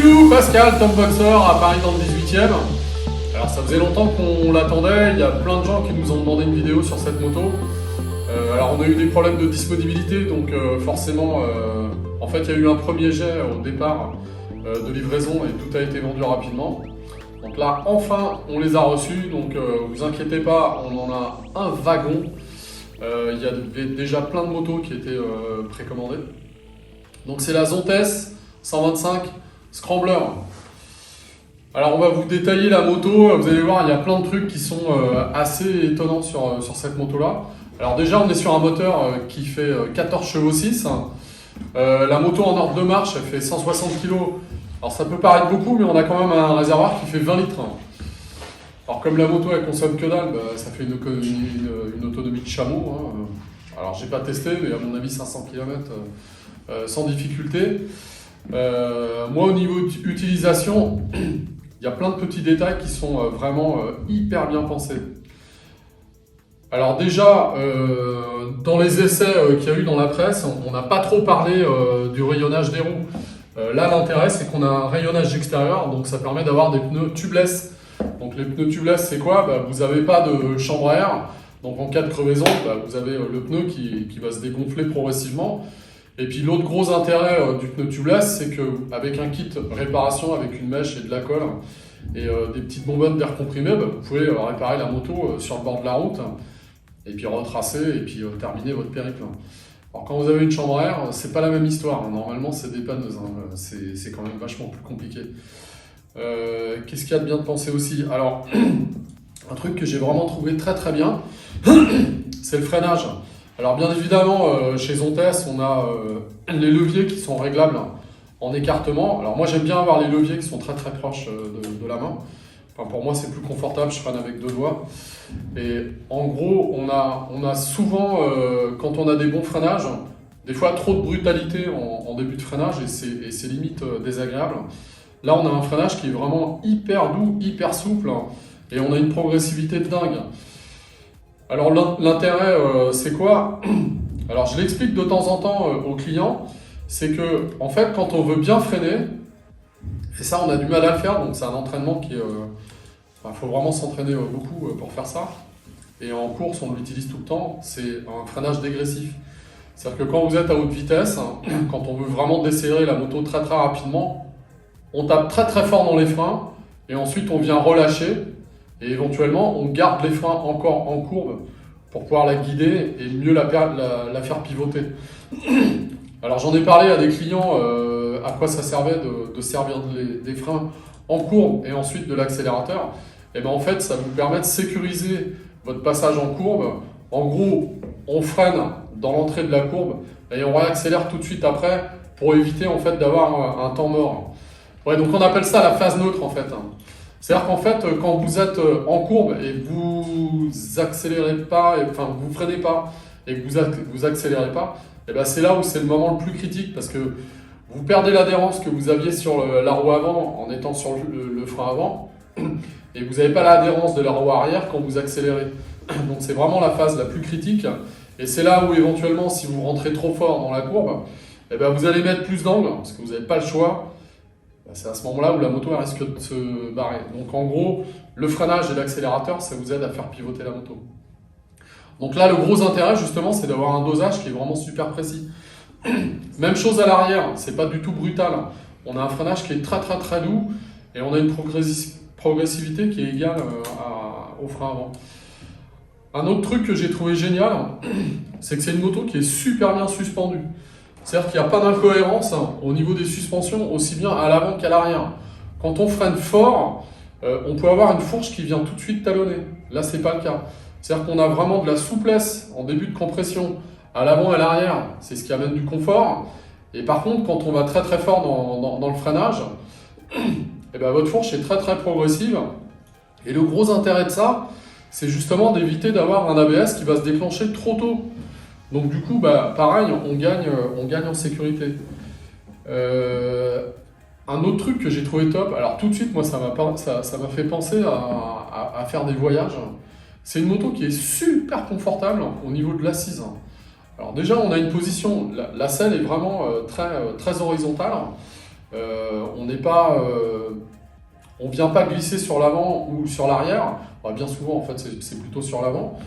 you Pascal, Tom Boxer à Paris dans le 18e. Alors ça faisait longtemps qu'on l'attendait, il y a plein de gens qui nous ont demandé une vidéo sur cette moto. Alors on a eu des problèmes de disponibilité, donc forcément, en fait il y a eu un premier jet au départ de livraison et tout a été vendu rapidement. Donc là enfin on les a reçus, donc vous inquiétez pas, on en a un wagon. Il y avait déjà plein de motos qui étaient précommandées. Donc c'est la Zontes 125 Scrambler. Alors on va vous détailler la moto, vous allez voir il y a plein de trucs qui sont assez étonnants sur cette moto là. Alors déjà on est sur un moteur qui fait 14 chevaux 6. La moto en ordre de marche elle fait 160 kg. Alors ça peut paraître beaucoup mais on a quand même un réservoir qui fait 20 litres. Alors comme la moto elle consomme que dalle, ça fait une autonomie de chameau. Alors j'ai pas testé mais à mon avis 500 km sans difficulté. Moi au niveau utilisation, il y a plein de petits détails qui sont vraiment hyper bien pensés. Alors déjà, dans les essais qu'il y a eu dans la presse, on n'a pas trop parlé du rayonnage des roues. Là l'intérêt c'est qu'on a un rayonnage extérieur, donc ça permet d'avoir des pneus tubeless. Donc les pneus tubeless c'est quoi? Vous n'avez pas de chambre à air, donc en cas de crevaison, vous avez le pneu qui va se dégonfler progressivement. Et puis l'autre gros intérêt du pneu tubeless, c'est qu'avec un kit réparation, avec une mèche et de la colle, et des petites bonbonnes d'air comprimé, vous pouvez réparer la moto sur le bord de la route, et puis retracer, et puis terminer votre périple. Alors quand vous avez une chambre à air, c'est pas la même histoire, normalement c'est dépanneuse, c'est quand même vachement plus compliqué. Qu'est-ce qu'il y a de bien de penser aussi? Alors, un truc que j'ai vraiment trouvé très très bien, c'est le freinage. Alors bien évidemment, chez Zontes, on a les leviers qui sont réglables en écartement. Alors moi j'aime bien avoir les leviers qui sont très très proches de la main. Enfin, pour moi c'est plus confortable, je freine avec deux doigts. Et en gros, on a souvent, quand on a des bons freinages, des fois trop de brutalité en début de freinage et c'est limite désagréable. Là on a un freinage qui est vraiment hyper doux, hyper souple et on a une progressivité de dingue. Alors l'intérêt c'est quoi? Alors je l'explique de temps en temps aux clients, c'est que en fait quand on veut bien freiner, et ça on a du mal à le faire, donc c'est un entraînement qui est... faut vraiment s'entraîner beaucoup pour faire ça. Et en course on l'utilise tout le temps, c'est un freinage dégressif. C'est-à-dire que quand vous êtes à haute vitesse, quand on veut vraiment décélérer la moto très très rapidement, on tape très très fort dans les freins, et ensuite on vient relâcher. Et éventuellement, on garde les freins encore en courbe pour pouvoir la guider et mieux la faire pivoter. Alors j'en ai parlé à des clients à quoi ça servait de servir des freins en courbe et ensuite de l'accélérateur. Et bien en fait, ça vous permet de sécuriser votre passage en courbe. En gros, on freine dans l'entrée de la courbe et on réaccélère tout de suite après pour éviter en fait d'avoir un temps mort. Ouais, donc on appelle ça la phase neutre en fait. C'est-à-dire qu'en fait, quand vous êtes en courbe et que vous accélérez pas, vous freinez pas et que vous accélérez pas, et ben c'est là où c'est le moment le plus critique parce que vous perdez l'adhérence que vous aviez sur la roue avant en étant sur le frein avant et vous n'avez pas l'adhérence de la roue arrière quand vous accélérez. Donc c'est vraiment la phase la plus critique et c'est là où éventuellement si vous rentrez trop fort dans la courbe, et ben vous allez mettre plus d'angle parce que vous n'avez pas le choix. C'est à ce moment-là où la moto risque de se barrer. Donc en gros, le freinage et l'accélérateur, ça vous aide à faire pivoter la moto. Donc là, le gros intérêt justement, c'est d'avoir un dosage qui est vraiment super précis. Même chose à l'arrière, c'est pas du tout brutal. On a un freinage qui est très très très doux et on a une progressivité qui est égale au frein avant. Un autre truc que j'ai trouvé génial, c'est que c'est une moto qui est super bien suspendue. C'est-à-dire qu'il n'y a pas d'incohérence au niveau des suspensions, aussi bien à l'avant qu'à l'arrière. Quand on freine fort, on peut avoir une fourche qui vient tout de suite talonner. Là, ce n'est pas le cas. C'est-à-dire qu'on a vraiment de la souplesse en début de compression à l'avant et à l'arrière. C'est ce qui amène du confort. Et par contre, quand on va très très fort dans le freinage, et ben, votre fourche est très très progressive. Et le gros intérêt de ça, c'est justement d'éviter d'avoir un ABS qui va se déclencher trop tôt. Donc du coup, pareil, on gagne en sécurité. Un autre truc que j'ai trouvé top, alors tout de suite, moi ça m'a fait penser à faire des voyages. C'est une moto qui est super confortable au niveau de l'assise. Alors déjà, on a une position, la selle est vraiment très horizontale. On n'est pas... on vient pas glisser sur l'avant ou sur l'arrière. Enfin, bien souvent, en fait, c'est plutôt sur l'avant.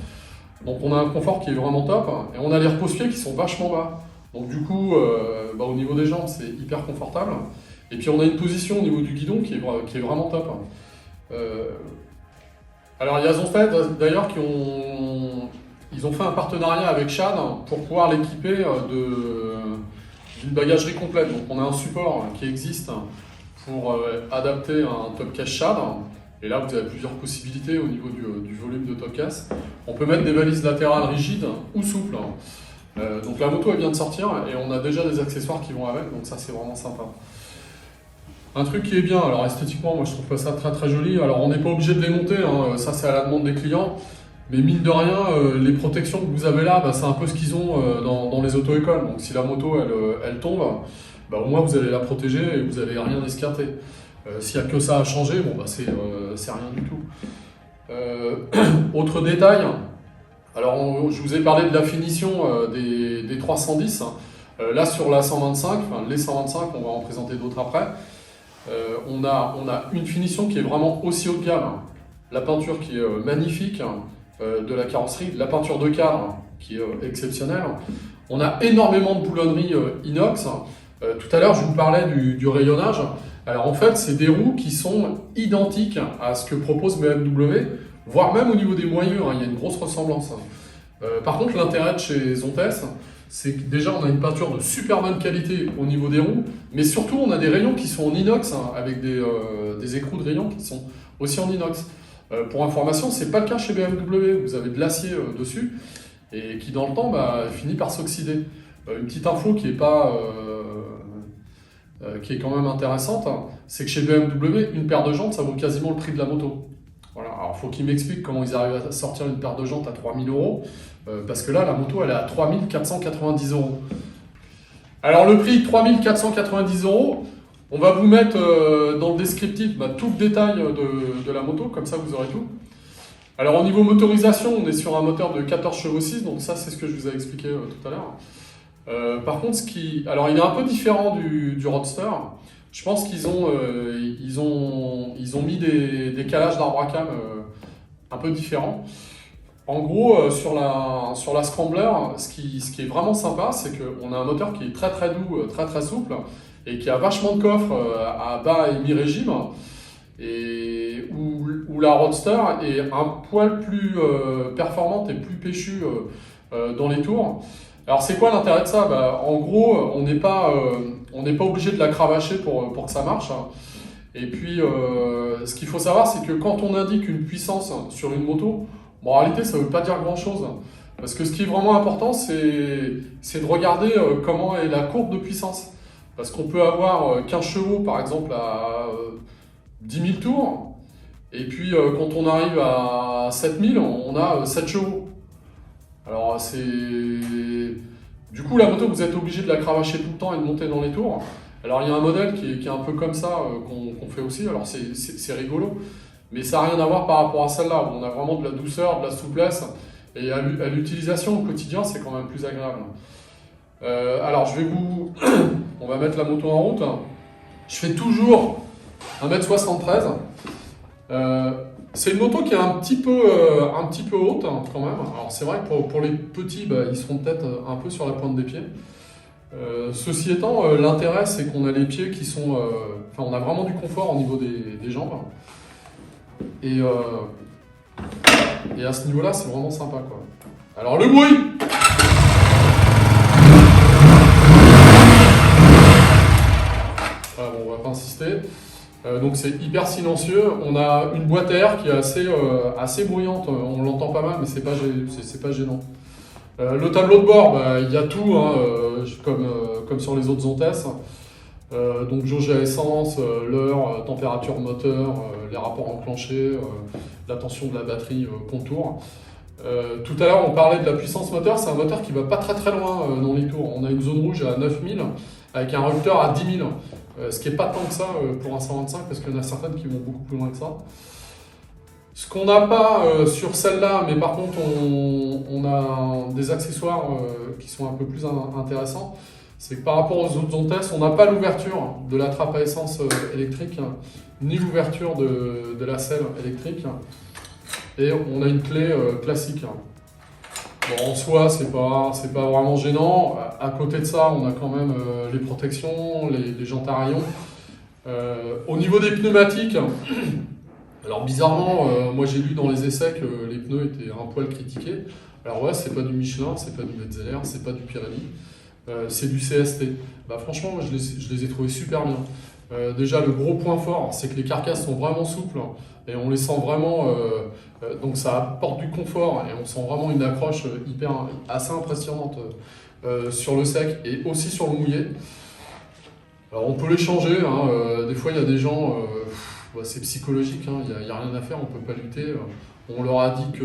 Donc on a un confort qui est vraiment top. Et on a les repose-pieds qui sont vachement bas. Donc du coup, au niveau des jambes, c'est hyper confortable. Et puis on a une position au niveau du guidon qui est vraiment top. Alors il y a Zonstead d'ailleurs ils ont fait un partenariat avec Shad pour pouvoir l'équiper d'une bagagerie complète. Donc on a un support qui existe pour adapter un top cache Shad. Et là vous avez plusieurs possibilités au niveau du volume de top cache. On peut mettre des valises latérales rigides ou souples. Donc la moto elle vient de sortir et on a déjà des accessoires qui vont avec, donc ça c'est vraiment sympa. Un truc qui est bien, alors esthétiquement moi je trouve pas ça très très joli, alors on n'est pas obligé de les monter, hein, ça c'est à la demande des clients, mais mine de rien les protections que vous avez là, c'est un peu ce qu'ils ont dans les auto-écoles, donc si la moto elle tombe, au moins vous allez la protéger et vous n'allez rien esquinter. S'il n'y a que ça à changer, c'est rien du tout. Autre détail, alors je vous ai parlé de la finition des 310, là sur la 125, les 125, on va en présenter d'autres après. On a une finition qui est vraiment aussi haut de gamme. La peinture qui est magnifique de la carrosserie, la peinture de cadre qui est exceptionnelle. On a énormément de boulonnerie inox. Tout à l'heure, je vous parlais du rayonnage. Alors en fait, c'est des roues qui sont identiques à ce que propose BMW, voire même au niveau des moyeux, il y a une grosse ressemblance. Par contre, l'intérêt de chez Zontes, c'est que déjà on a une peinture de super bonne qualité au niveau des roues, mais surtout on a des rayons qui sont en inox, avec des écrous de rayons qui sont aussi en inox. Pour information, c'est pas le cas chez BMW, vous avez de l'acier dessus, et qui dans le temps finit par s'oxyder. Une petite info qui est quand même intéressante, c'est que chez BMW, une paire de jantes, ça vaut quasiment le prix de la moto. Voilà. Alors il faut qu'ils m'expliquent comment ils arrivent à sortir une paire de jantes à 3000 €, parce que là, la moto, elle est à 3490 €. Alors le prix, 3490 €, on va vous mettre dans le descriptif tout le détail de la moto, comme ça vous aurez tout. Alors au niveau motorisation, on est sur un moteur de 14 chevaux 6, donc ça c'est ce que je vous ai expliqué tout à l'heure. Par contre, alors il est un peu différent du Roadster. Je pense qu'ils ont mis des calages d'arbre à cam un peu différents. En gros, sur la Scrambler, ce qui est vraiment sympa, c'est qu'on a un moteur qui est très très doux, très très souple, et qui a vachement de coffre à bas et mi-régime, et où la Roadster est un poil plus performante et plus péchue dans les tours. Alors c'est quoi l'intérêt de ça? En gros, on n'est pas obligé de la cravacher pour que ça marche. Et puis, ce qu'il faut savoir, c'est que quand on indique une puissance sur une moto, en réalité, ça ne veut pas dire grand-chose. Parce que ce qui est vraiment important, c'est de regarder comment est la courbe de puissance. Parce qu'on peut avoir 15 chevaux, par exemple, à 10 000 tours. Et puis, quand on arrive à 7000, on a 7 chevaux. Alors, du coup, la moto, vous êtes obligé de la cravacher tout le temps et de monter dans les tours. Alors, il y a un modèle qui est un peu comme ça, qu'on fait aussi. Alors, c'est rigolo. Mais ça n'a rien à voir par rapport à celle-là, où on a vraiment de la douceur, de la souplesse. Et à l'utilisation au quotidien, c'est quand même plus agréable. Alors, on va mettre la moto en route. Je fais toujours 1m73. C'est une moto qui est un petit peu haute quand même. Alors c'est vrai que pour les petits, ils seront peut-être un peu sur la pointe des pieds. Ceci étant, l'intérêt c'est qu'on a les pieds qui sont... on a vraiment du confort au niveau des jambes. Et à ce niveau-là, c'est vraiment sympa, quoi. Alors le bruit! On va pas insister. Donc c'est hyper silencieux. On a une boîte à air qui est assez bruyante. On l'entend pas mal, mais c'est pas gênant. Le tableau de bord, il y a tout, comme sur les autres Zontes. Donc jauge à essence, l'heure, température moteur, les rapports enclenchés, la tension de la batterie, contour. Tout à l'heure on parlait de la puissance moteur, c'est un moteur qui va pas très très loin dans les tours. On a une zone rouge à 9000 avec un rupteur à 10 000, ce qui n'est pas tant que ça pour un 125 parce qu'il y en a certaines qui vont beaucoup plus loin que ça. Ce qu'on n'a pas sur celle-là, mais par contre on a des accessoires qui sont un peu plus intéressants, c'est que par rapport aux autres Zontes, on n'a pas l'ouverture de la trappe à essence électrique, ni l'ouverture de la selle électrique, et on a une clé classique. Bon, en soi, c'est pas vraiment gênant. À côté de ça, on a quand même les protections, les jantes à rayons. Au niveau des pneumatiques, alors bizarrement, moi j'ai lu dans les essais que les pneus étaient un poil critiqués. Alors ouais, c'est pas du Michelin, c'est pas du Metzeler, c'est pas du Pirelli, c'est du CST. Bah franchement, moi je les ai trouvés super bien. Déjà, le gros point fort, c'est que les carcasses sont vraiment souples et on les sent vraiment, donc ça apporte du confort et on sent vraiment une accroche assez impressionnante sur le sec et aussi sur le mouillé. Alors on peut les changer, hein, des fois il y a des gens, bah, c'est psychologique, il n'y a rien à faire, on ne peut pas lutter. On leur a dit que,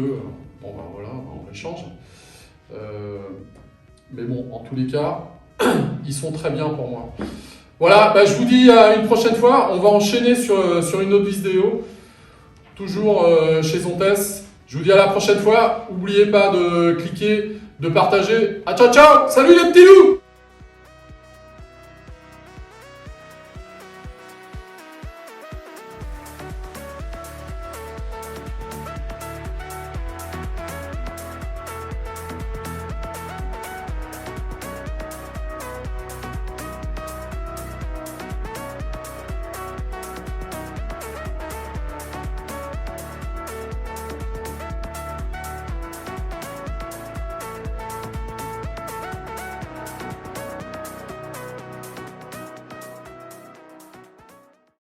bon ben voilà, on les change. Mais bon, en tous les cas, ils sont très bien pour moi. Voilà, bah, je vous dis à une prochaine fois. On va enchaîner sur une autre vidéo, toujours chez Zontes. Je vous dis à la prochaine fois. N'oubliez pas de cliquer, de partager. Ah, ciao, ciao! Salut les petits loups!